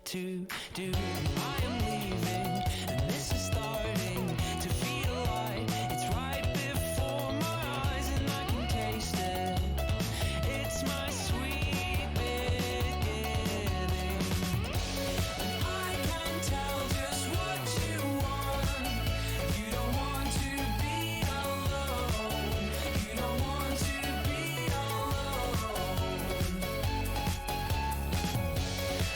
to do. I am leaving, and this is starting to feel like it's right before my eyes, and I can taste it. It's my sweet beginning. And I can tell just what you want. You don't want to be alone. You don't want to be alone.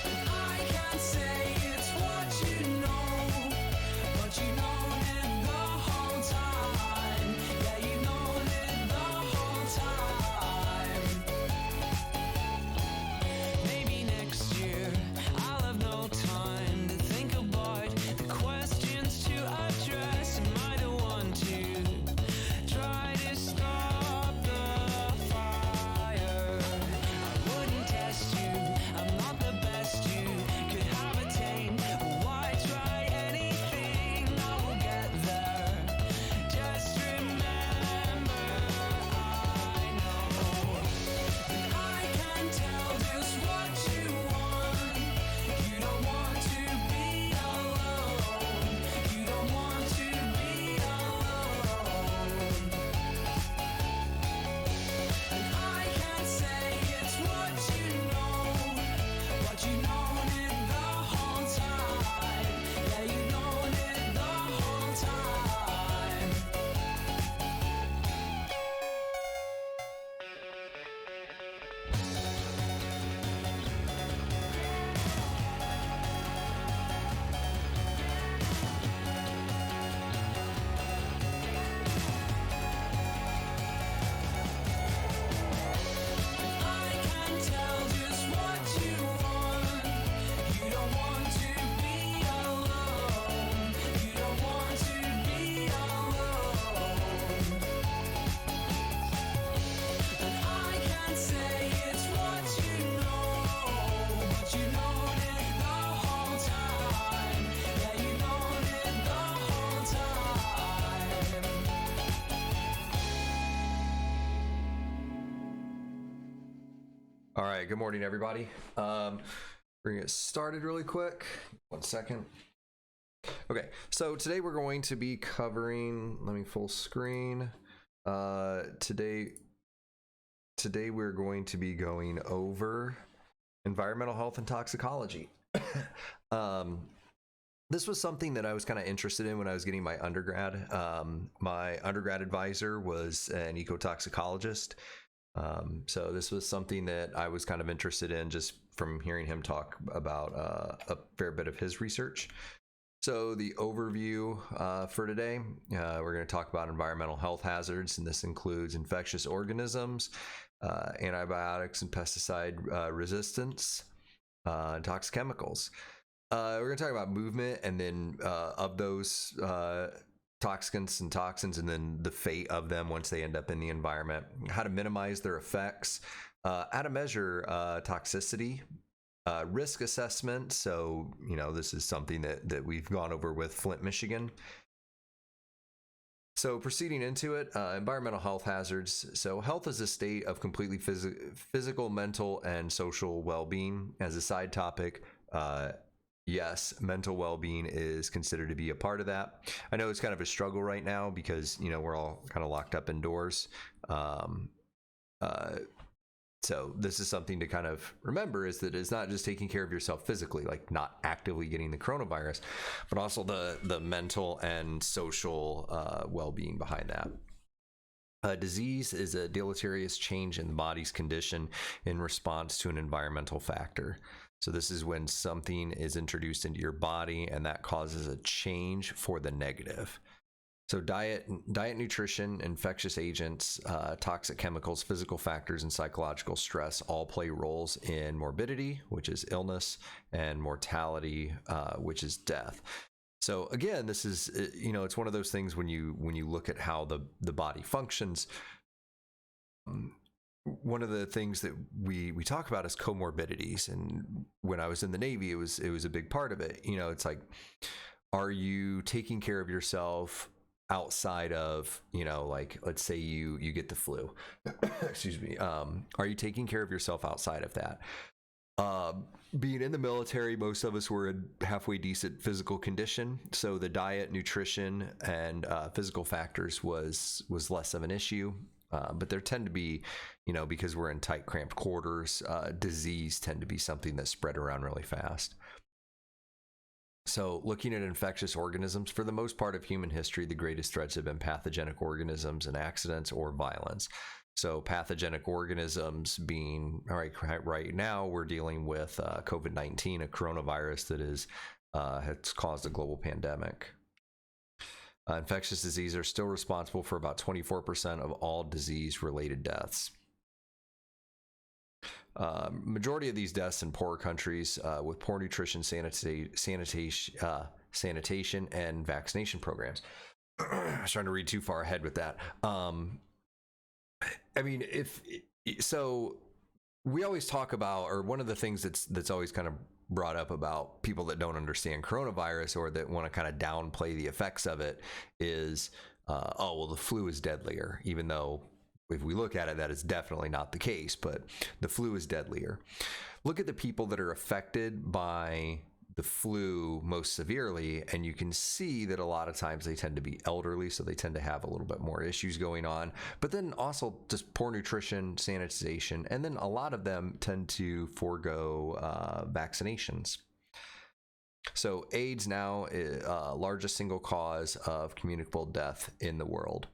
And I can say it's what you know, but you known it the whole time. Yeah, you known it the whole time. Maybe next year I'll have no time to think about the questions to address. Am I the one to try to stop the fire? I wouldn't test you, I'm not the best you could have attained. Why try anything? I will get there. Just remember, I know that I can tell just what you want. You don't want to be alone. You don't want to be alone. And I can say it's what you know, but you known it the whole time. Yeah, you known it the whole time. I can tell just what you want. You don't want to be alone. You don't want to be alone. And I can say it's what you know, but you known it the whole time. Yeah, you known it the whole time. All right, good morning, everybody. We're gonna get started really quick. 1 second. Okay, so today we're going to be covering, let me full screen. Today we're going to be going over environmental health and toxicology. This was something that I was kind of interested in when I was getting my undergrad. My undergrad advisor was an ecotoxicologist. So this was something that I was kind of interested in just from hearing him talk about a fair bit of his research. So the overview for today, we're going to talk about environmental health hazards, and this includes infectious organisms, antibiotics and pesticide resistance, and toxic chemicals. We're going to talk about movement, and then of those toxicants and toxins, and then the fate of them once they end up in the environment, how to minimize their effects, how to measure toxicity, risk assessment. So, you know, this is something that we've gone over with Flint, Michigan. So proceeding into it, environmental health hazards. So health is a state of completely physical, mental, and social well-being. As a side topic, yes, mental well-being is considered to be a part of that. I know it's kind of a struggle right now because, you know, we're all kind of locked up indoors. So this is something to kind of remember, is that it's not just taking care of yourself physically, like not actively getting the coronavirus, but also the mental and social well-being behind that. Disease is a deleterious change in the body's condition in response to an environmental factor. So this is when something is introduced into your body and that causes a change for the negative. So diet, nutrition, infectious agents, toxic chemicals, physical factors, and psychological stress all play roles in morbidity, which is illness, and mortality, which is death. So again, this is, you know, it's one of those things when you look at how the body functions. One of the things that we talk about is comorbidities, and when I was in the Navy, it was a big part of it. You know, it's like, are you taking care of yourself outside of, you know, like, let's say you get the flu, excuse me. Are you taking care of yourself outside of that? Uh, Being in the military, most of us were in halfway decent physical condition, so the diet, nutrition, and physical factors was less of an issue. But there tend to be, because we're in tight, cramped quarters, disease tend to be something that's spread around really fast. So looking at infectious organisms, for the most part of human history, the greatest threats have been pathogenic organisms and accidents or violence. So pathogenic organisms being, all right now we're dealing with COVID-19, a coronavirus that has caused a global pandemic. Infectious diseases are still responsible for about 24% of all disease-related deaths. Majority of these deaths in poorer countries with poor nutrition, sanitation, and vaccination programs. I was trying to read too far ahead with that. So we always talk about, or one of the things that's always kind of brought up about people that don't understand coronavirus or that want to kind of downplay the effects of it is, the flu is deadlier, even though if we look at it, that is definitely not the case, but the flu is deadlier. Look at the people that are affected by the flu most severely, and you can see that a lot of times they tend to be elderly, so they tend to have a little bit more issues going on, but then also just poor nutrition, sanitization, and then a lot of them tend to forego vaccinations. So AIDS now is largest single cause of communicable death in the world.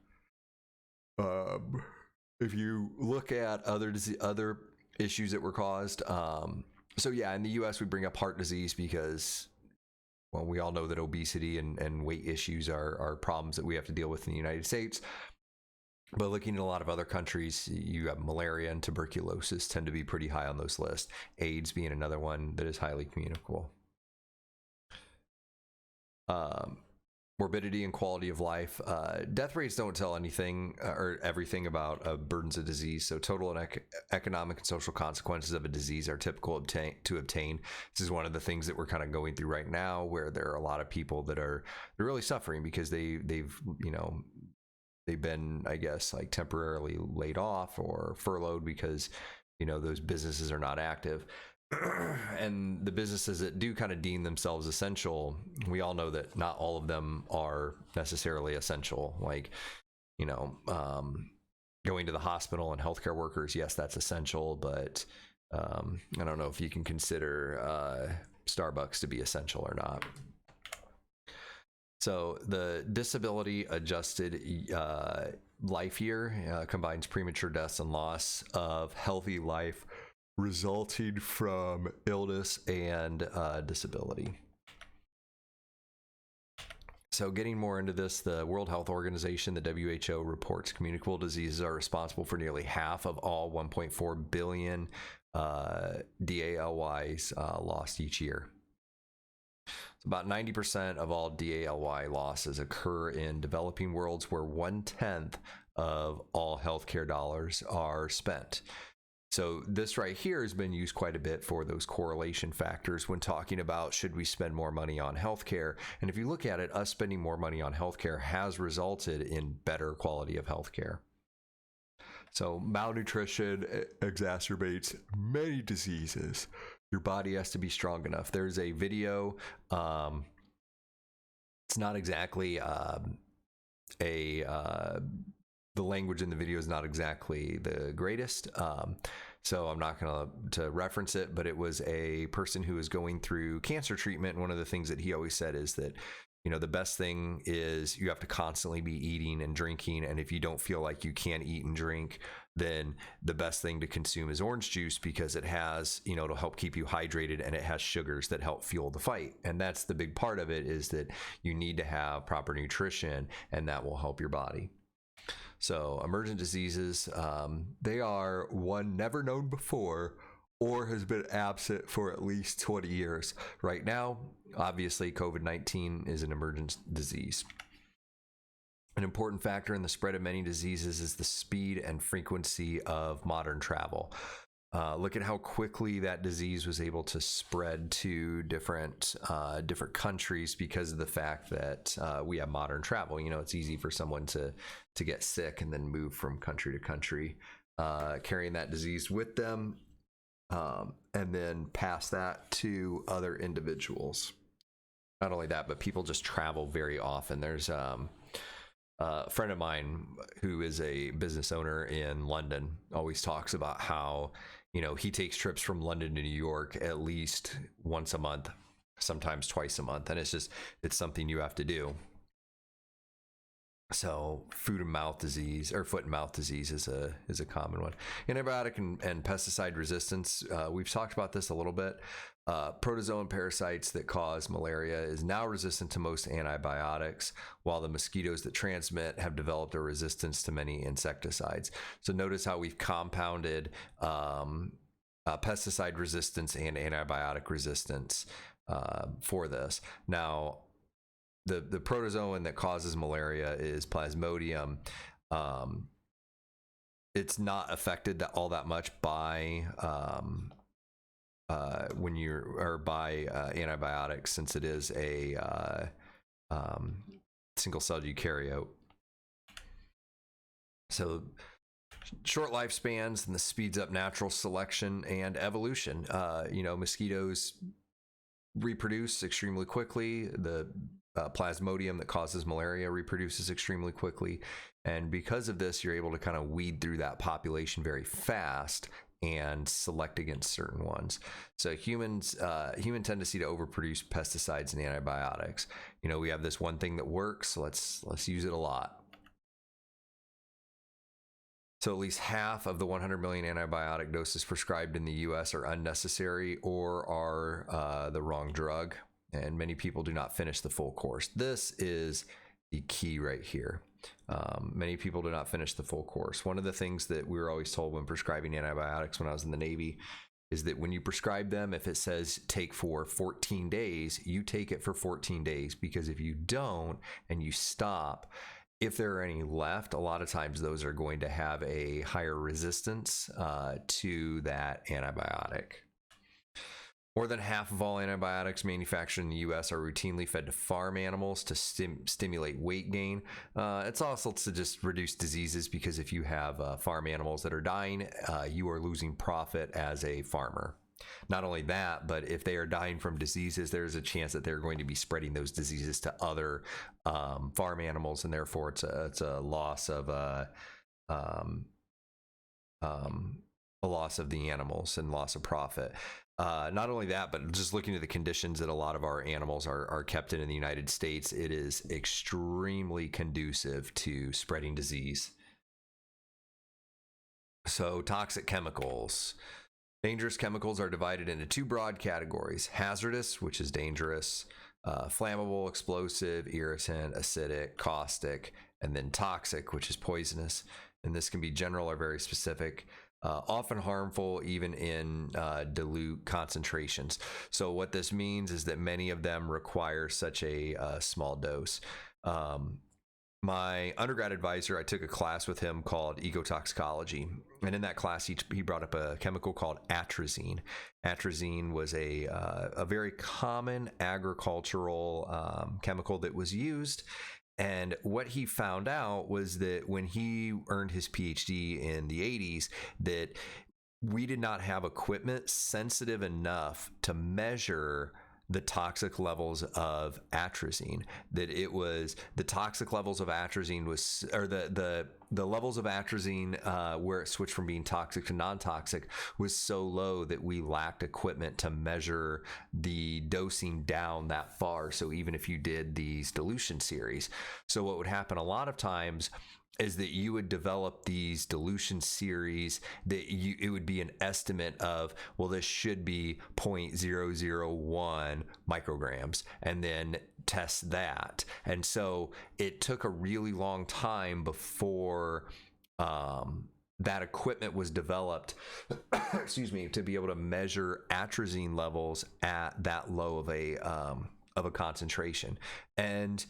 If you look at other issues that were caused, in the U.S. we bring up heart disease because, well, we all know that obesity and weight issues are problems that we have to deal with in the United States. But looking at a lot of other countries, you have malaria and tuberculosis tend to be pretty high on those lists. AIDS being another one that is highly communicable. Morbidity and quality of life. Death rates don't tell anything or everything about burdens of disease. So total and economic and social consequences of a disease are typical to obtain. This is one of the things that we're kind of going through right now, where there are a lot of people that they're really suffering because they've been, I guess, like temporarily laid off or furloughed because those businesses are not active. And the businesses that do kind of deem themselves essential, we all know that not all of them are necessarily essential. Like, going to the hospital and healthcare workers, yes, that's essential, but I don't know if you can consider Starbucks to be essential or not. So the disability adjusted life year combines premature deaths and loss of healthy life resulting from illness and disability. So getting more into this, the World Health Organization, the WHO, reports communicable diseases are responsible for nearly half of all 1.4 billion DALYs lost each year. So about 90% of all DALY losses occur in developing worlds, where 1/10 of all healthcare dollars are spent. So this right here has been used quite a bit for those correlation factors when talking about should we spend more money on healthcare. And if you look at it, us spending more money on healthcare has resulted in better quality of healthcare. So malnutrition exacerbates many diseases. Your body has to be strong enough. There's a video. It's not exactly the language in the video is not exactly the greatest, so I'm not going to reference it, but it was a person who was going through cancer treatment, and one of the things that he always said is that the best thing is you have to constantly be eating and drinking, and if you don't feel like you can eat and drink, then the best thing to consume is orange juice, because it has, it'll help keep you hydrated, and it has sugars that help fuel the fight. And that's the big part of it, is that you need to have proper nutrition, and that will help your body. So emergent diseases, they are one never known before or has been absent for at least 20 years. Right now, obviously, COVID-19 is an emergent disease. An important factor in the spread of many diseases is the speed and frequency of modern travel. Look at how quickly that disease was able to spread to different countries because of the fact that we have modern travel. It's easy for someone to get sick and then move from country to country, carrying that disease with them. and then pass that to other individuals. Not only that, but people just travel very often. There's a friend of mine who is a business owner in London always talks about how, he takes trips from London to New York at least once a month, sometimes twice a month. And it's something you have to do. So foot and mouth disease is a common one. Antibiotic and pesticide resistance. We've talked about this a little bit. Protozoan parasites that cause malaria is now resistant to most antibiotics, while the mosquitoes that transmit have developed a resistance to many insecticides. So notice how we've compounded pesticide resistance and antibiotic resistance for this. Now, the protozoan that causes malaria is Plasmodium. It's not affected all that much by antibiotics, since it is a single cell eukaryote. So short lifespans, and this speeds up natural selection and evolution. Mosquitoes reproduce extremely quickly. The Plasmodium that causes malaria reproduces extremely quickly, and because of this, you're able to kind of weed through that population very fast and select against certain ones. So human tendency to overproduce pesticides and antibiotics. We have this one thing that works, so let's use it a lot. So at least half of the 100 million antibiotic doses prescribed in the U.S. are unnecessary or are the wrong drug, and many people do not finish the full course. This is the key right here. Many people do not finish the full course. One of the things that we were always told when prescribing antibiotics when I was in the Navy is that when you prescribe them, if it says take for 14 days, you take it for 14 days, because if you don't and you stop, if there are any left, a lot of times those are going to have a higher resistance to that antibiotic. More than half of all antibiotics manufactured in the U.S. are routinely fed to farm animals to stimulate weight gain. It's also to just reduce diseases, because if you have farm animals that are dying, you are losing profit as a farmer. Not only that, but if they are dying from diseases, there's a chance that they're going to be spreading those diseases to other farm animals, and therefore it's a loss of a loss of the animals and loss of profit. Not only that, but just looking at the conditions that a lot of our animals are kept in the United States, it is extremely conducive to spreading disease. So toxic chemicals. Dangerous chemicals are divided into two broad categories: hazardous, which is dangerous, flammable, explosive, irritant, acidic, caustic, and then toxic, which is poisonous. And this can be general or very specific, often harmful even in dilute concentrations. So what this means is that many of them require such a small dose. My undergrad advisor, I took a class with him called Toxicology, and in that class he brought up a chemical called atrazine. Atrazine was a very common agricultural chemical that was used, and what he found out was that when he earned his PhD in the 80s, that we did not have equipment sensitive enough to measure the toxic levels of atrazine. That it was the toxic levels of atrazine was, or the levels of atrazine where it switched from being toxic to non-toxic was so low that we lacked equipment to measure the dosing down that far. So even if you did these dilution series, so what would happen a lot of times is that you would develop these dilution series that it would be an estimate of, well, this should be 0.001 micrograms, and then test that. And so it took a really long time before that equipment was developed, excuse me, to be able to measure atrazine levels at that low of a concentration. And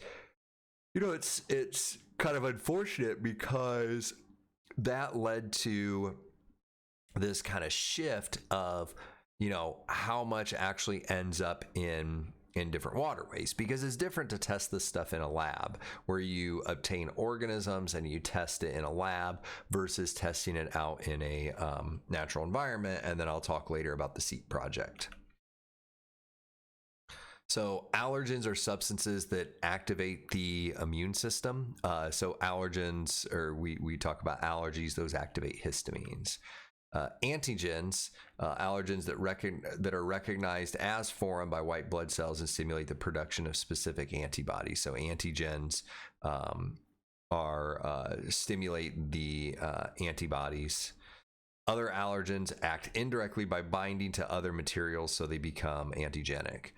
it's kind of unfortunate, because that led to this kind of shift of how much actually ends up in in different waterways, because it's different to test this stuff in a lab where you obtain organisms and you test it in a lab versus testing it out in a natural environment. And then I'll talk later about the SEEP project. So allergens are substances that activate the immune system. So allergens, or we talk about allergies, those activate histamines. Antigens, allergens that are recognized as foreign by white blood cells and stimulate the production of specific antibodies. So antigens stimulate the antibodies. Other allergens act indirectly by binding to other materials, so they become antigenic.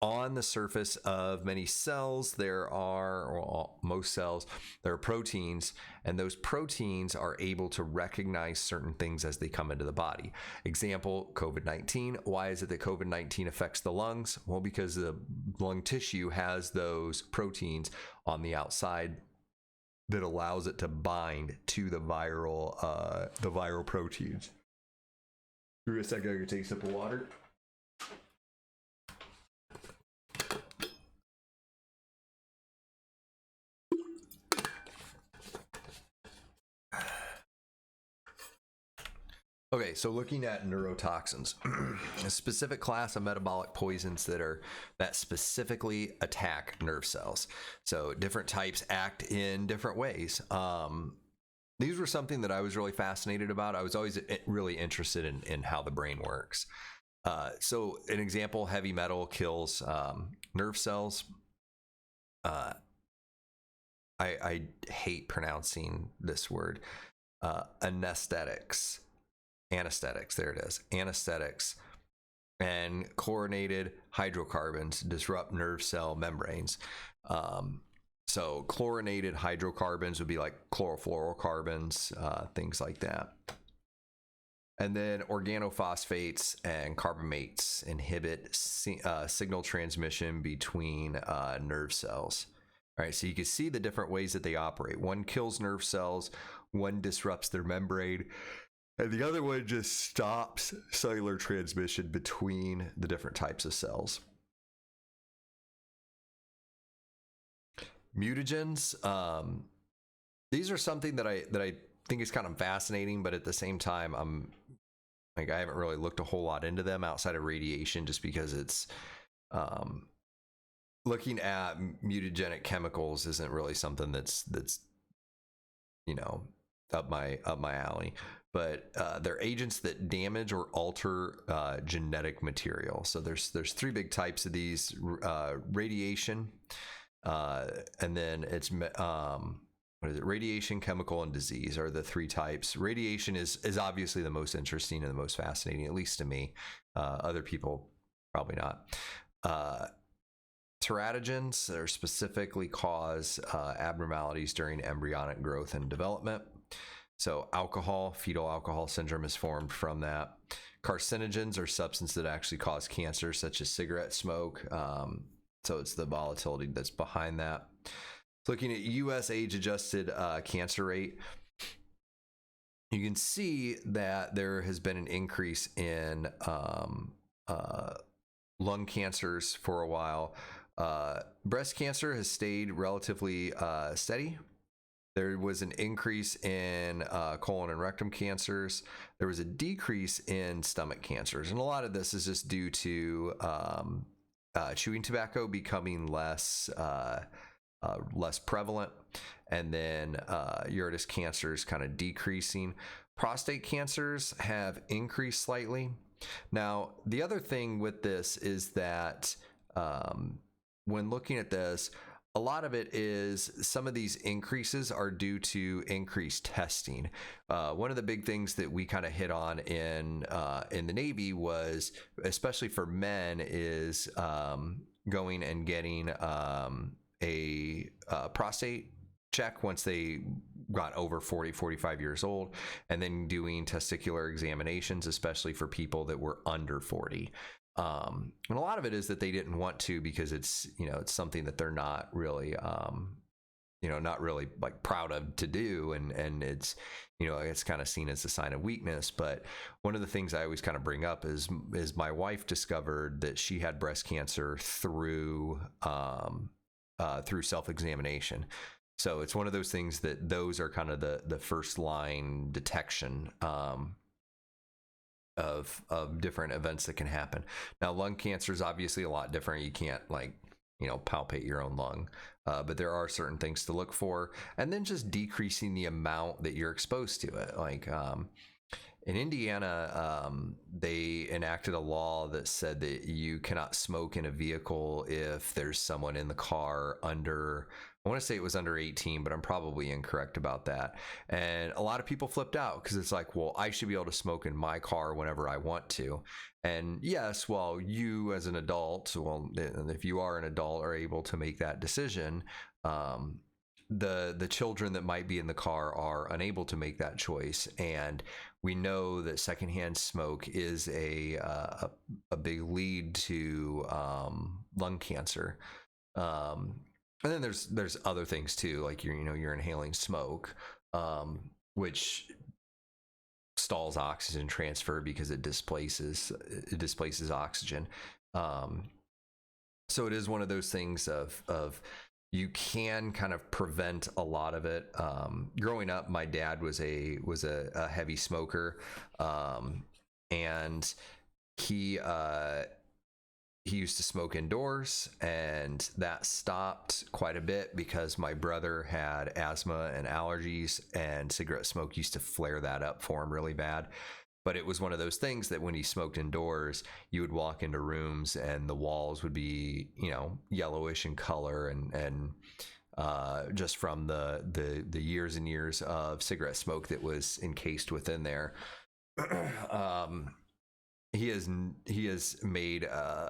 On the surface of many cells, most cells, there are proteins, and those proteins are able to recognize certain things as they come into the body. Example, COVID-19. Why is it that COVID-19 affects the lungs? Well, because the lung tissue has those proteins on the outside that allows it to bind to the viral proteins. Give me a second, I'm gonna take a sip of water. Okay, so looking at neurotoxins, a specific class of metabolic poisons that specifically attack nerve cells. So different types act in different ways. These were something that I was really fascinated about. I was always really interested in how the brain works. So an example, heavy metal kills nerve cells. I hate pronouncing this word. Anesthetics, there it is. Anesthetics and chlorinated hydrocarbons disrupt nerve cell membranes. So chlorinated hydrocarbons would be like chlorofluorocarbons, things like that. And then organophosphates and carbamates inhibit signal transmission between nerve cells. All right, so you can see the different ways that they operate. One kills nerve cells, one disrupts their membrane, and the other one just stops cellular transmission between the different types of cells. Mutagens, these are something that I think is kind of fascinating, but at the same time, I haven't really looked a whole lot into them outside of radiation, just because it's looking at mutagenic chemicals isn't really something that's up my alley. But they're agents that damage or alter genetic material. So there's three big types of these: radiation, and then it's radiation, chemical, and disease are the three types. Radiation is obviously the most interesting and the most fascinating, at least to me. Other people probably not. Teratogens that are specifically cause abnormalities during embryonic growth and development. So alcohol, fetal alcohol syndrome is formed from that. Carcinogens are substances that actually cause cancer, such as cigarette smoke. So it's the volatility that's behind that. Looking at U.S. age-adjusted cancer rate, you can see that there has been an increase in lung cancers for a while. Breast cancer has stayed relatively steady. There was an increase in colon and rectum cancers. There was a decrease in stomach cancers. And a lot of this is just due to chewing tobacco becoming less prevalent, and then ureter cancers kind of decreasing. Prostate cancers have increased slightly. Now, the other thing with this is that when looking at this, a lot of it is some of these increases are due to increased testing. One of the big things that we kind of hit on in the Navy was, especially for men, is going and getting a prostate check once they got over 40, 45 years old, and then doing testicular examinations, especially for people that were under 40. And a lot of it is that they didn't want to, because it's something that they're not really not really like proud of to do, and it's it's kind of seen as a sign of weakness. But one of the things I always kind of bring up is my wife discovered that she had breast cancer through self-examination. So it's one of those things that those are kind of the first line detection of different events that can happen. Now, lung cancer is obviously a lot different. You can't palpate your own lung, but there are certain things to look for, and then just decreasing the amount that you're exposed to it. Like in Indiana, they enacted a law that said that you cannot smoke in a vehicle if there's someone in the car under, I want to say it was under 18, but I'm probably incorrect about that. And a lot of people flipped out because it's like, well, I should be able to smoke in my car whenever I want to. And yes, well, you as an adult, well, if you are an adult, are able to make that decision. The children that might be in the car are unable to make that choice, and we know that secondhand smoke is a big lead to lung cancer. And then there's other things too, like you're inhaling smoke, which stalls oxygen transfer because it displaces oxygen. So it is one of those things of you can kind of prevent a lot of it. Growing up, my dad was a heavy smoker, and he used to smoke indoors, and that stopped quite a bit because my brother had asthma and allergies, and cigarette smoke used to flare that up for him really bad. But it was one of those things that when he smoked indoors, you would walk into rooms and the walls would be, yellowish in color, and just from the years and years of cigarette smoke that was encased within there. He has made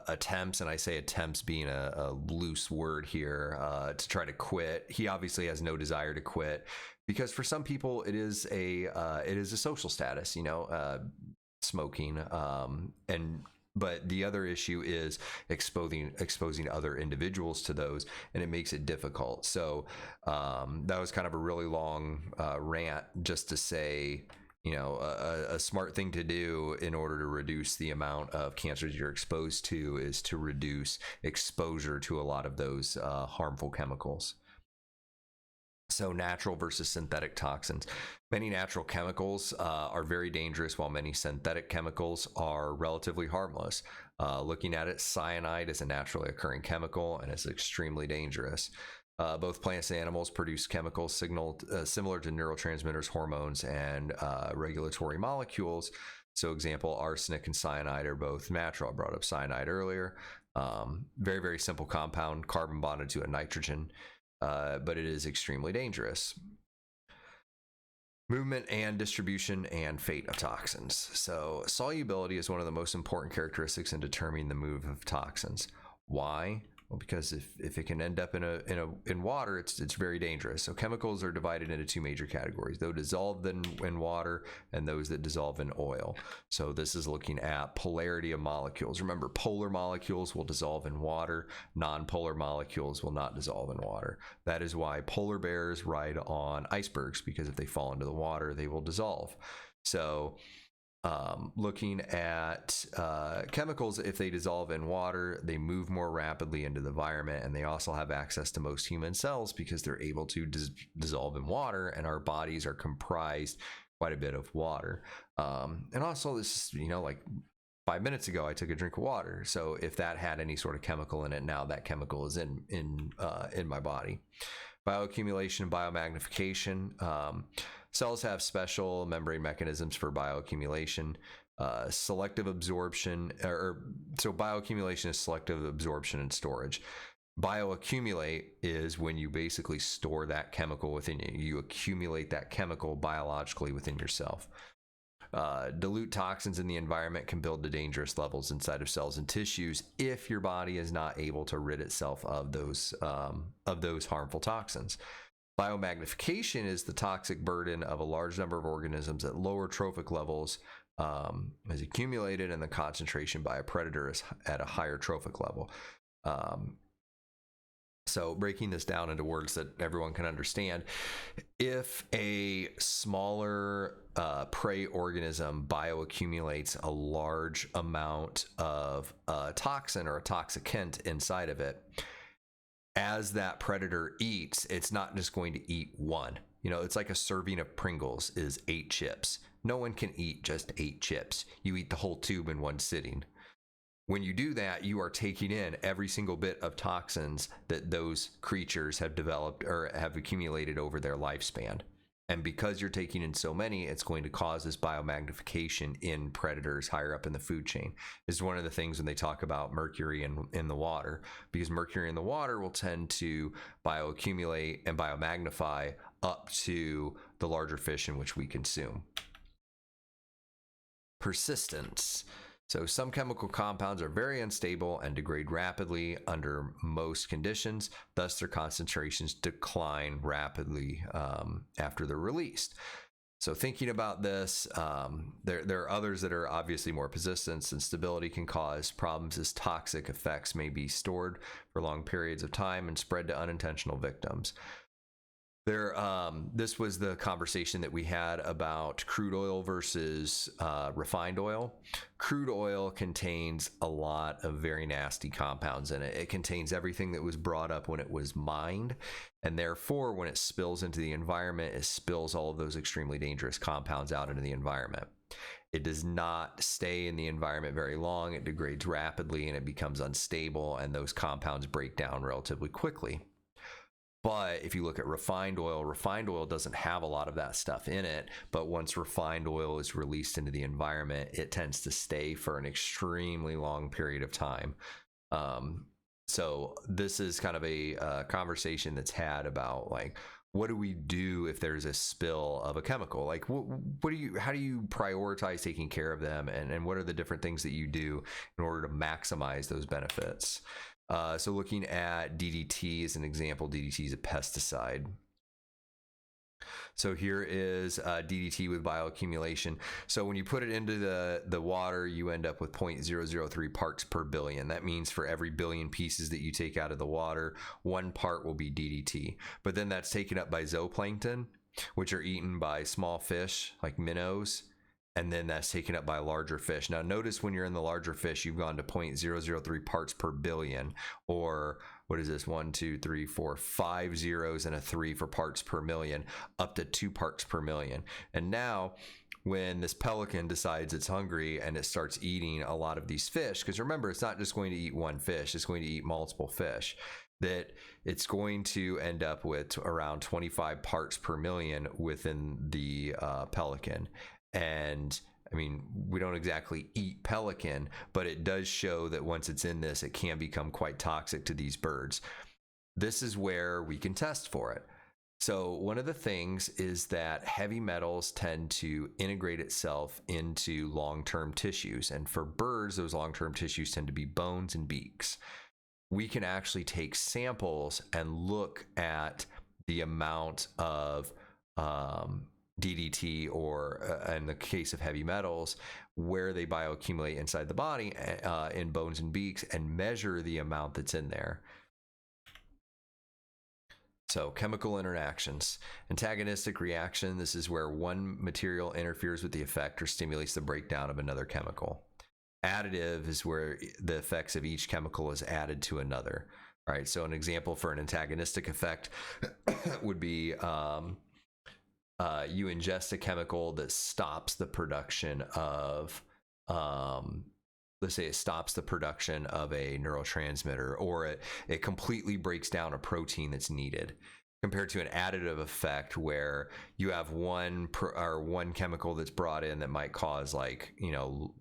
attempts, and I say attempts being a loose word here, to try to quit. He obviously has no desire to quit because for some people it is a social status, smoking. But the other issue is exposing other individuals to those, and it makes it difficult. So that was kind of a really long rant just to say, a smart thing to do in order to reduce the amount of cancers you're exposed to is to reduce exposure to a lot of those harmful chemicals. So natural versus synthetic toxins. Many natural chemicals are very dangerous, while many synthetic chemicals are relatively harmless. Looking at it, cyanide is a naturally occurring chemical and is extremely dangerous. Both plants and animals produce chemicals signaled similar to neurotransmitters, hormones, and regulatory molecules. So example, arsenic and cyanide are both natural. I brought up cyanide earlier. Very, very simple compound, carbon bonded to a nitrogen, but it is extremely dangerous. Movement and distribution and fate of toxins. So solubility is one of the most important characteristics in determining the move of toxins. Why? Well, because if it can end up in water, it's very dangerous. So chemicals are divided into two major categories: those dissolved in water and those that dissolve in oil. So this is looking at polarity of molecules. Remember, polar molecules will dissolve in water. Non-polar molecules will not dissolve in water. That is why polar bears ride on icebergs, because if they fall into the water, they will dissolve. So looking at chemicals, if they dissolve in water, they move more rapidly into the environment, and they also have access to most human cells because they're able to dissolve in water, and our bodies are comprised quite a bit of water. And also this, like 5 minutes ago, I took a drink of water. So if that had any sort of chemical in it, now that chemical is in my body. Bioaccumulation and biomagnification. Cells have special membrane mechanisms for bioaccumulation. Selective absorption, so bioaccumulation is selective absorption and storage. Bioaccumulate is when you basically store that chemical within you. You accumulate that chemical biologically within yourself. Dilute toxins in the environment can build to dangerous levels inside of cells and tissues if your body is not able to rid itself of those harmful toxins. Biomagnification is the toxic burden of a large number of organisms at lower trophic levels is accumulated, and the concentration by a predator is at a higher trophic level. So breaking this down into words that everyone can understand, if a smaller prey organism bioaccumulates a large amount of toxin or a toxicant inside of it, as that predator eats, it's not just going to eat one. You know, it's like a serving of Pringles is 8 chips. No one can eat just 8 chips. You eat the whole tube in one sitting. When you do that, you are taking in every single bit of toxins that those creatures have developed or have accumulated over their lifespan. And because you're taking in so many, it's going to cause this biomagnification in predators higher up in the food chain. This is one of the things when they talk about mercury in the water, because mercury in the water will tend to bioaccumulate and biomagnify up to the larger fish in which we consume. Persistence. So some chemical compounds are very unstable and degrade rapidly under most conditions, thus their concentrations decline rapidly after they're released. So thinking about this, there are others that are obviously more persistent, and stability can cause problems as toxic effects may be stored for long periods of time and spread to unintentional victims. This was the conversation that we had about crude oil versus refined oil. Crude oil contains a lot of very nasty compounds in it. It contains everything that was brought up when it was mined, and therefore when it spills into the environment, it spills all of those extremely dangerous compounds out into the environment. It does not stay in the environment very long. It degrades rapidly and it becomes unstable, and those compounds break down relatively quickly. But if you look at refined oil doesn't have a lot of that stuff in it. But once refined oil is released into the environment, it tends to stay for an extremely long period of time. So this is kind of a conversation that's had about, like, what do we do if there's a spill of a chemical? Like, how do you prioritize taking care of them, and what are the different things that you do in order to maximize those benefits? So looking at DDT as an example, DDT is a pesticide. So here is DDT with bioaccumulation. So when you put it into the water, you end up with 0.003 parts per billion. That means for every billion pieces that you take out of the water, 1 part will be DDT. But then that's taken up by zooplankton, which are eaten by small fish like minnows. And then that's taken up by larger fish. Now notice when you're in the larger fish, you've gone to 0.003 parts per billion, or what is this? 1, 2, 3, 4, 5 zeros and a 3 for parts per million, up to 2 parts per million. And now when this pelican decides it's hungry and it starts eating a lot of these fish, because remember, it's not just going to eat one fish, it's going to eat multiple fish, that it's going to end up with around 25 parts per million within the pelican. And I mean, we don't exactly eat pelican, but it does show that once it's in this, it can become quite toxic to these birds. This is where we can test for it. So one of the things is that heavy metals tend to integrate itself into long-term tissues. And for birds, those long-term tissues tend to be bones and beaks. We can actually take samples and look at the amount of DDT, or in the case of heavy metals, where they bioaccumulate inside the body in bones and beaks, and measure the amount that's in there. So chemical interactions. Antagonistic reaction, this is where one material interferes with the effect or stimulates the breakdown of another chemical. Additive is where the effects of each chemical is added to another. All right, so an example for an antagonistic effect would be you ingest a chemical that stops the production of, let's say it stops the production of a neurotransmitter, or it completely breaks down a protein that's needed, compared to an additive effect where you have one chemical that's brought in that might cause, like, you know,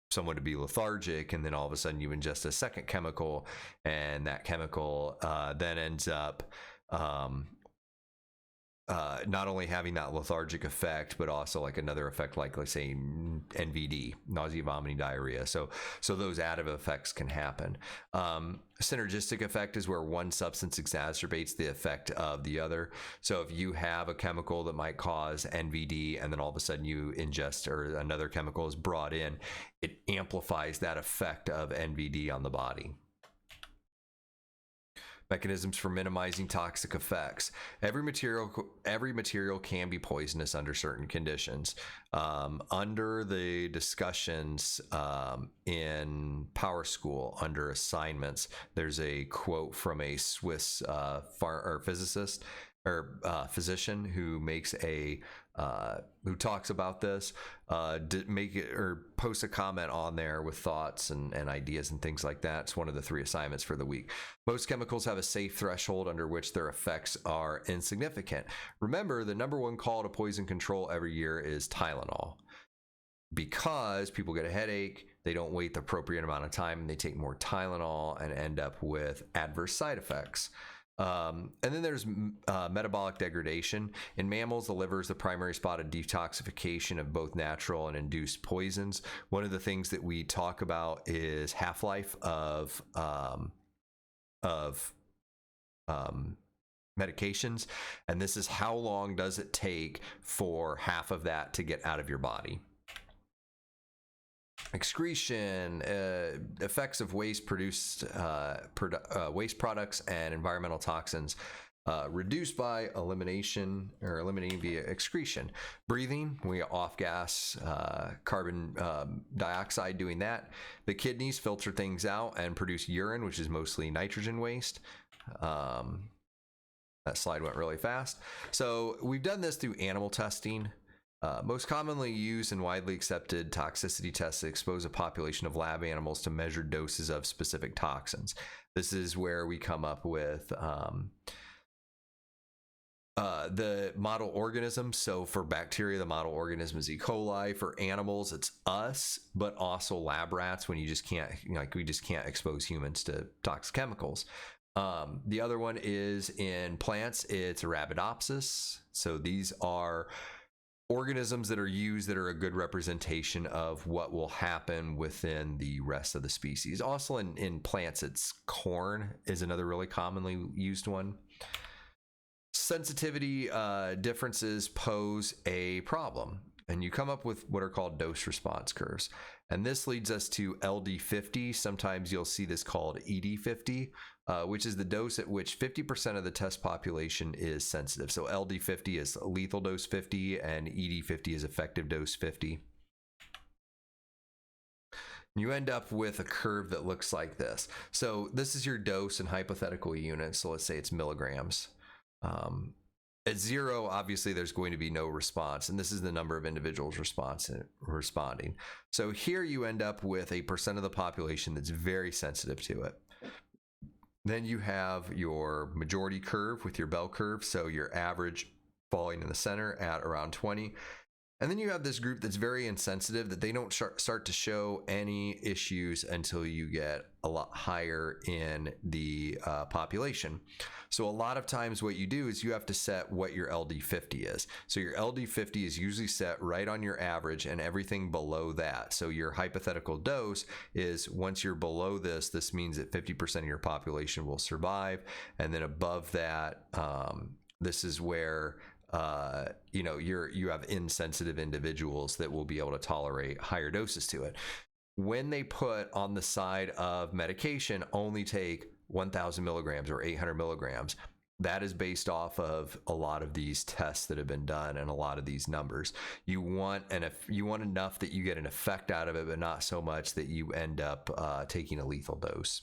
someone to be lethargic, and then all of a sudden you ingest a second chemical, and that chemical then ends up not only having that lethargic effect, but also like another effect, like, let's say NVD, nausea, vomiting, diarrhea. So those additive effects can happen. Synergistic effect is where one substance exacerbates the effect of the other. So if you have a chemical that might cause NVD, and then all of a sudden you ingest, or another chemical is brought in, it amplifies that effect of NVD on the body. Mechanisms for minimizing toxic effects. Every material can be poisonous under certain conditions. Under the discussions in Power School, under assignments, there's a quote from a Swiss physicist or physician who makes a who talks about this, make it or post a comment on there with thoughts and ideas and things like that. It's one of the 3 assignments for the week. Most chemicals have a safe threshold under which their effects are insignificant. Remember, the #1 call to poison control every year is Tylenol, because people get a headache, they don't wait the appropriate amount of time, and they take more Tylenol and end up with adverse side effects. And then there's metabolic degradation. In mammals, the liver is the primary spot of detoxification of both natural and induced poisons. One of the things that we talk about is half-life of medications, and this is how long does it take for half of that to get out of your body. Excretion, effects of waste produced, waste products and environmental toxins reduced by eliminating via excretion. Breathing, we off gas carbon dioxide doing that. The kidneys filter things out and produce urine, which is mostly nitrogen waste. That slide went really fast. So we've done this through animal testing. Most commonly used and widely accepted toxicity tests that expose a population of lab animals to measured doses of specific toxins. This is where we come up with the model organism. So for bacteria, the model organism is E. coli. For animals, it's us, but also lab rats, when you just can't, we just can't expose humans to toxic chemicals. The other one is in plants, it's Arabidopsis. So these are organisms that are used that are a good representation of what will happen within the rest of the species. Also in plants, it's corn is another really commonly used one. Sensitivity differences pose a problem, and you come up with what are called dose response curves. And this leads us to LD50. Sometimes you'll see this called ED50, which is the dose at which 50% of the test population is sensitive. So LD50 is lethal dose 50 and ED50 is effective dose 50. You end up with a curve that looks like this. So this is your dose in hypothetical units. So let's say it's milligrams. At 0, obviously there's going to be no response, and this is the number of individuals responding. So here you end up with a percent of the population that's very sensitive to it. Then you have your majority curve with your bell curve, so your average falling in the center at around 20. And then you have this group that's very insensitive, that they don't start to show any issues until you get a lot higher in the population. So a lot of times what you do is you have to set what your LD50 is. So your LD50 is usually set right on your average and everything below that. So your hypothetical dose is, once you're below this, this means that 50% of your population will survive. And then above that, this is where you have insensitive individuals that will be able to tolerate higher doses to it. When they put on the side of medication, only take 1,000 milligrams or 800 milligrams, that is based off of a lot of these tests that have been done and a lot of these numbers. You want enough that you get an effect out of it, but not so much that you end up taking a lethal dose.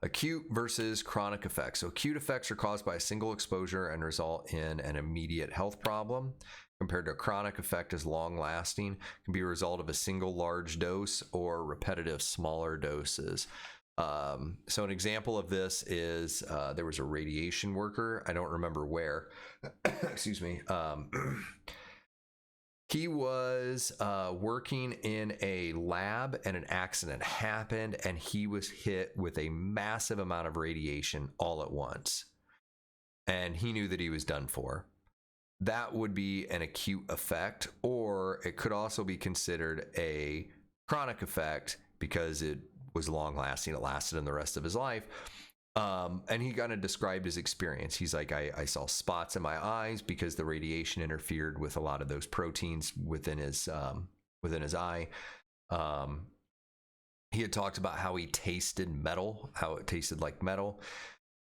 Acute versus chronic effects. So acute effects are caused by a single exposure and result in an immediate health problem, compared to a chronic effect as long lasting, can be a result of a single large dose or repetitive smaller doses. So an example of this is there was a radiation worker, I don't remember where, excuse me, he was working in a lab and an accident happened and he was hit with a massive amount of radiation all at once. And he knew that he was done for. That would be an acute effect, or it could also be considered a chronic effect because it was long lasting. It lasted in the rest of his life. And he kind of described his experience. He's like, I saw spots in my eyes because the radiation interfered with a lot of those proteins within his eye. he had talked about how he tasted metal, how it tasted like metal.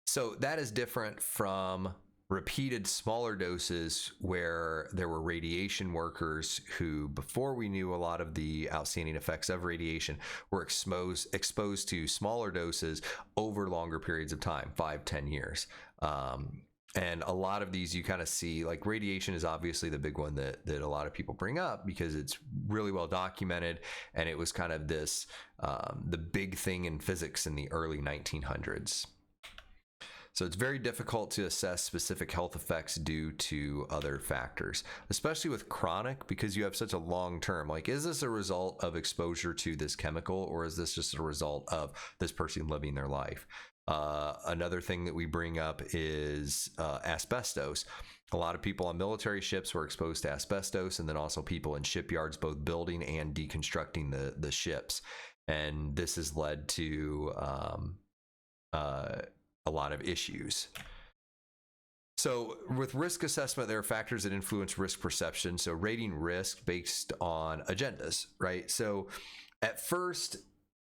So that is different from repeated smaller doses where there were radiation workers who, before we knew a lot of the outstanding effects of radiation, were exposed to smaller doses over longer periods of time, 5-10 years. And a lot of these you kind of see, like radiation is obviously the big one that a lot of people bring up because it's really well documented, and it was kind of this the big thing in physics in the early 1900s. So it's very difficult to assess specific health effects due to other factors, especially with chronic, because you have such a long term. Like, is this a result of exposure to this chemical, or is this just a result of this person living their life? Another thing that we bring up is asbestos. A lot of people on military ships were exposed to asbestos, and then also people in shipyards, both building and deconstructing the ships. And this has led to a lot of issues. So with risk assessment, there are factors that influence risk perception. So rating risk based on agendas, right? So at first,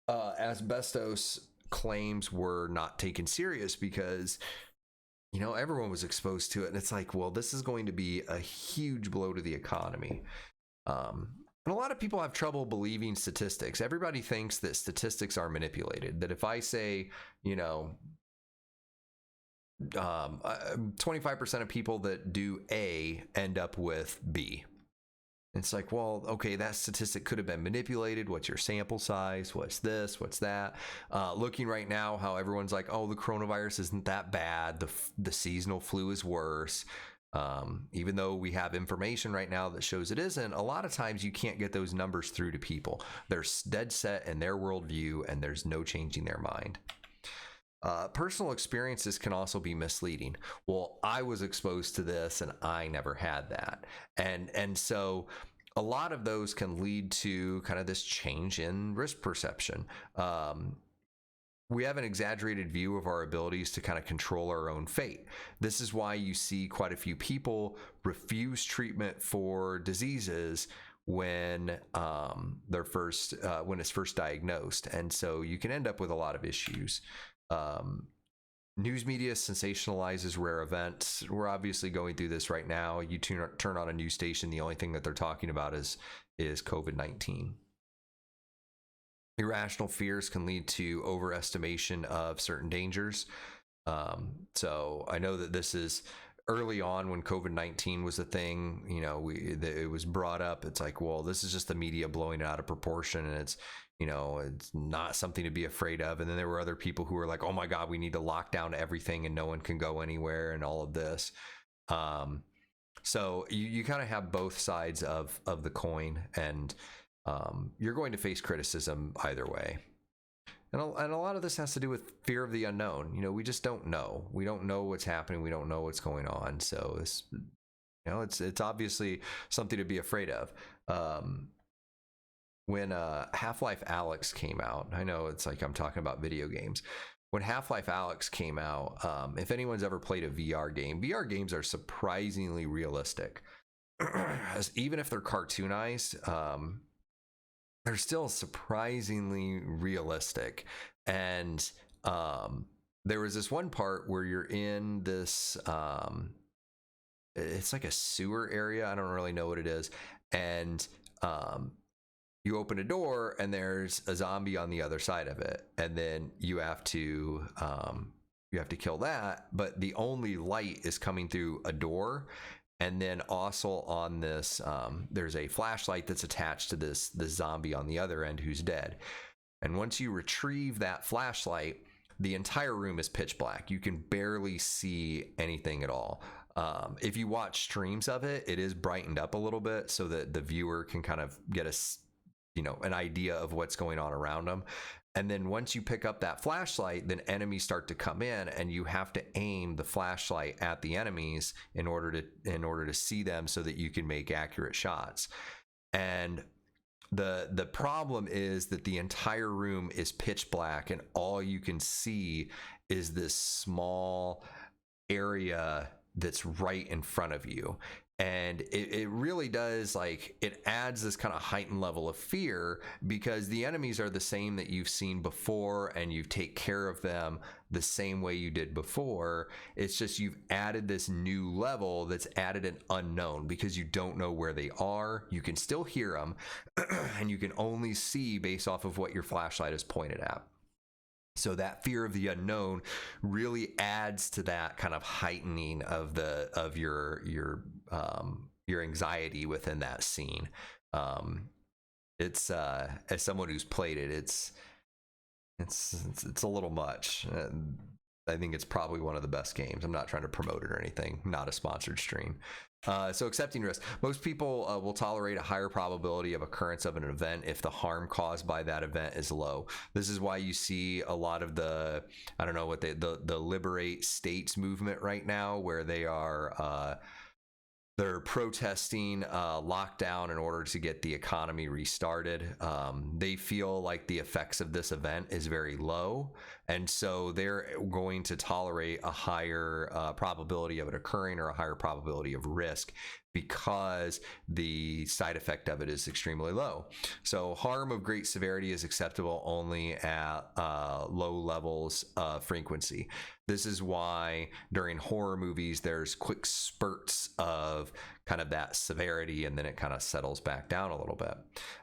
asbestos claims were not taken serious because, you know, everyone was exposed to it. And it's like, well, this is going to be a huge blow to the economy. And a lot of people have trouble believing statistics. Everybody thinks that statistics are manipulated, that if I say, you know, 25% of people that do A end up with B. It's like, well, okay, that statistic could have been manipulated. What's your sample size? What's this? What's that? Looking right now, how everyone's like, oh, the coronavirus isn't that bad. The seasonal flu is worse. Even though we have information right now that shows it isn't, a lot of times you can't get those numbers through to people. They're dead set in their worldview, and there's no changing their mind. Personal experiences can also be misleading. Well, I was exposed to this and I never had that. And so a lot of those can lead to kind of this change in risk perception. We have an exaggerated view of our abilities to kind of control our own fate. This is why you see quite a few people refuse treatment for diseases when when it's first diagnosed. And so you can end up with a lot of issues. News media sensationalizes rare events. We're obviously going through this right now. You turn on a news station, the only thing that they're talking about is COVID-19. Irrational fears can lead to overestimation of certain dangers. So I know that this is early on when COVID-19 was a thing. You know, it was brought up. It's like, well, this is just the media blowing it out of proportion, and it's, you know, it's not something to be afraid of. And then there were other people who were like, oh my God, we need to lock down everything and no one can go anywhere and all of this. So you kind of have both sides of the coin, and you're going to face criticism either way. And a lot of this has to do with fear of the unknown. You know, we just don't know. We don't know what's happening. We don't know what's going on. So it's, you know, it's obviously something to be afraid of. When Half-Life Alyx came out, I know it's like I'm talking about video games. When Half-Life Alyx came out, if anyone's ever played a VR game, VR games are surprisingly realistic. Even if they're cartoonized, they're still surprisingly realistic. And there was this one part where you're in this, it's like a sewer area. I don't really know what it is. And you open a door and there's a zombie on the other side of it, and then you have to kill that, but the only light is coming through a door. And then also on this, there's a flashlight that's attached to this zombie on the other end who's dead. And once you retrieve that flashlight, the entire room is pitch black. You can barely see anything at all. If you watch streams of it, it is brightened up a little bit so that the viewer can kind of get an idea of what's going on around them. And then once you pick up that flashlight, then enemies start to come in, and you have to aim the flashlight at the enemies in order to see them so that you can make accurate shots. And the problem is that the entire room is pitch black, and all you can see is this small area that's right in front of you. And it really does, like, it adds this kind of heightened level of fear because the enemies are the same that you've seen before, and you take care of them the same way you did before. It's just you've added this new level that's added an unknown because you don't know where they are. You can still hear them, and you can only see based off of what your flashlight is pointed at. So that fear of the unknown really adds to that kind of heightening of your anxiety within that scene. It's as someone who's played it, it's a little much. I think it's probably one of the best games. I'm not trying to promote it or anything. Not a sponsored stream. So accepting risk. Most people will tolerate a higher probability of occurrence of an event if the harm caused by that event is low. This is why you see a lot of the, I don't know what the liberate states movement right now, where they are they're protesting lockdown in order to get the economy restarted. They feel like the effects of this event is very low, and so they're going to tolerate a higher probability of it occurring, or a higher probability of risk, because the side effect of it is extremely low. So harm of great severity is acceptable only at low levels of frequency. This is why during horror movies, there's quick spurts of kind of that severity, and then it kind of settles back down a little bit.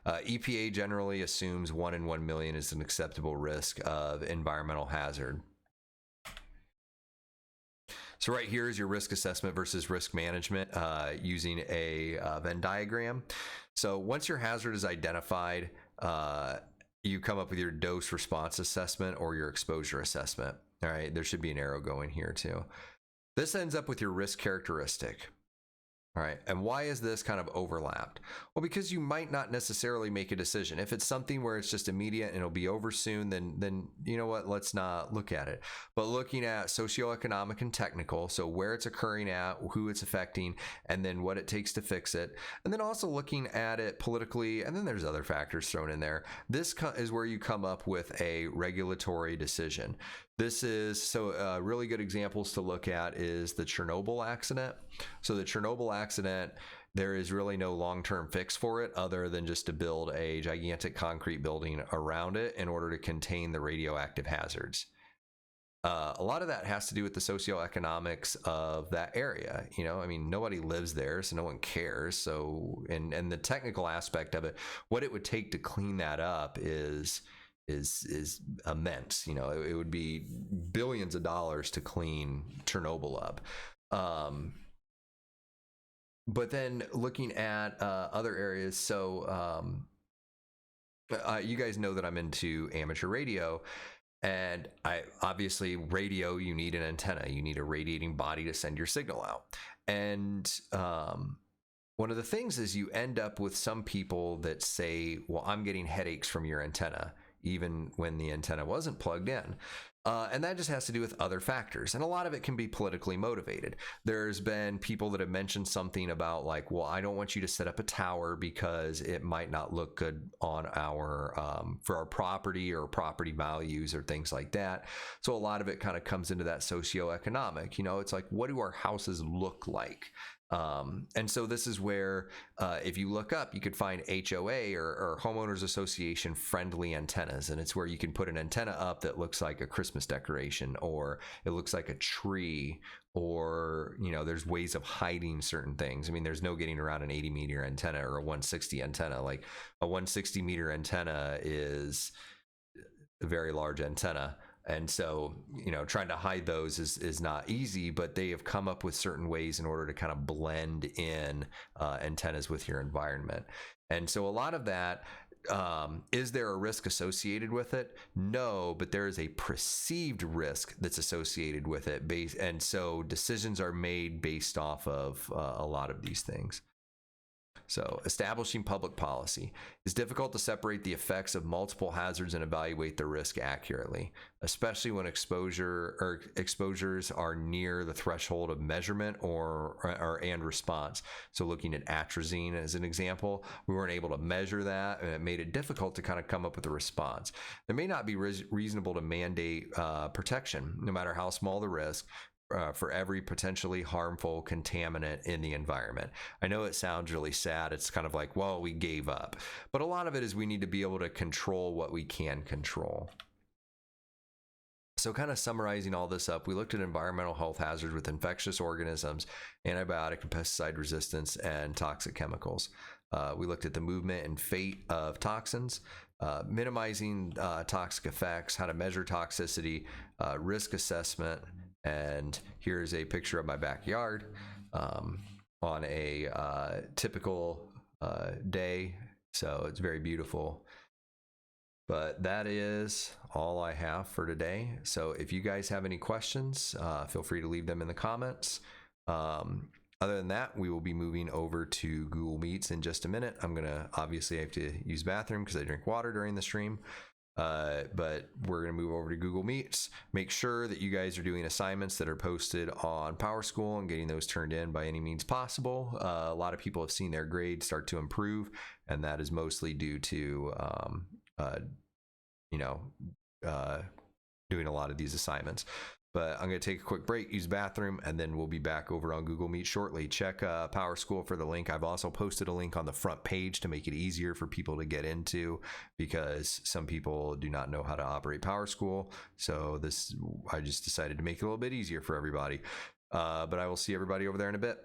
EPA generally assumes 1 in 1 million is an acceptable risk of environmental hazard. So right here is your risk assessment versus risk management using a Venn diagram. So once your hazard is identified, you come up with your dose response assessment or your exposure assessment. All right, there should be an arrow going here too. This ends up with your risk characteristic. All right, and why is this kind of overlapped? Well, because you might not necessarily make a decision. If it's something where it's just immediate and it'll be over soon, then you know what, let's not look at it. But looking at socioeconomic and technical, so where it's occurring at, who it's affecting, and then what it takes to fix it. And then also looking at it politically, and then there's other factors thrown in there. This is where you come up with a regulatory decision. This is, so really good examples to look at is the Chernobyl accident. So the Chernobyl accident, there is really no long-term fix for it other than just to build a gigantic concrete building around it in order to contain the radioactive hazards. A lot of that has to do with the socioeconomics of that area. You know, I mean, nobody lives there, so no one cares. So, and the technical aspect of it, what it would take to clean that up is immense. You know, it would be billions of dollars to clean Chernobyl up. But then looking at other areas, so you guys know that I'm into amateur radio, and obviously radio, you need an antenna, you need a radiating body to send your signal out. And one of the things is you end up with some people that say, well, I'm getting headaches from your antenna, even when the antenna wasn't plugged in. And that just has to do with other factors. And a lot of it can be politically motivated. There's been people that have mentioned something about like, well, I don't want you to set up a tower because it might not look good on our, for our property or property values or things like that. So a lot of it kind of comes into that socioeconomic, you know, it's like, what do our houses look like? And so this is where, if you look up, you could find HOA or homeowners association friendly antennas. And it's where you can put an antenna up that looks like a Christmas decoration, or it looks like a tree, or, you know, there's ways of hiding certain things. I mean, there's no getting around an 80-meter antenna or a 160 antenna. Like a 160-meter antenna is a very large antenna. And so, you know, trying to hide those is not easy, but they have come up with certain ways in order to kind of blend in antennas with your environment. And so a lot of that, is there a risk associated with it? No, but there is a perceived risk that's associated with it. And so decisions are made based off of a lot of these things. So establishing public policy. It's difficult to separate the effects of multiple hazards and evaluate the risk accurately, especially when exposures are near the threshold of measurement and response. So looking at atrazine as an example, we weren't able to measure that, and it made it difficult to kind of come up with a response. It may not be reasonable to mandate protection, no matter how small the risk. for every potentially harmful contaminant in the environment. I know it sounds really sad. It's kind of like, well, we gave up. But a lot of it is we need to be able to control what we can control. So kind of summarizing all this up, we looked at environmental health hazards with infectious organisms, antibiotic and pesticide resistance, and toxic chemicals. We looked at the movement and fate of toxins, minimizing toxic effects, how to measure toxicity, risk assessment, and here's a picture of my backyard on a typical day. So it's very beautiful. But that is all I have for today. So if you guys have any questions, feel free to leave them in the comments. Other than that, we will be moving over to Google Meets in just a minute. I'm going to obviously have to use bathroom because I drink water during the stream. But we're going to move over to Google Meets. Make sure that you guys are doing assignments that are posted on PowerSchool and getting those turned in by any means possible. A lot of people have seen their grades start to improve, and that is mostly due to doing a lot of these assignments. But I'm going to take a quick break, use the bathroom, and then we'll be back over on Google Meet shortly. Check PowerSchool for the link. I've also posted a link on the front page to make it easier for people to get into, because some people do not know how to operate PowerSchool. So I just decided to make it a little bit easier for everybody. But I will see everybody over there in a bit.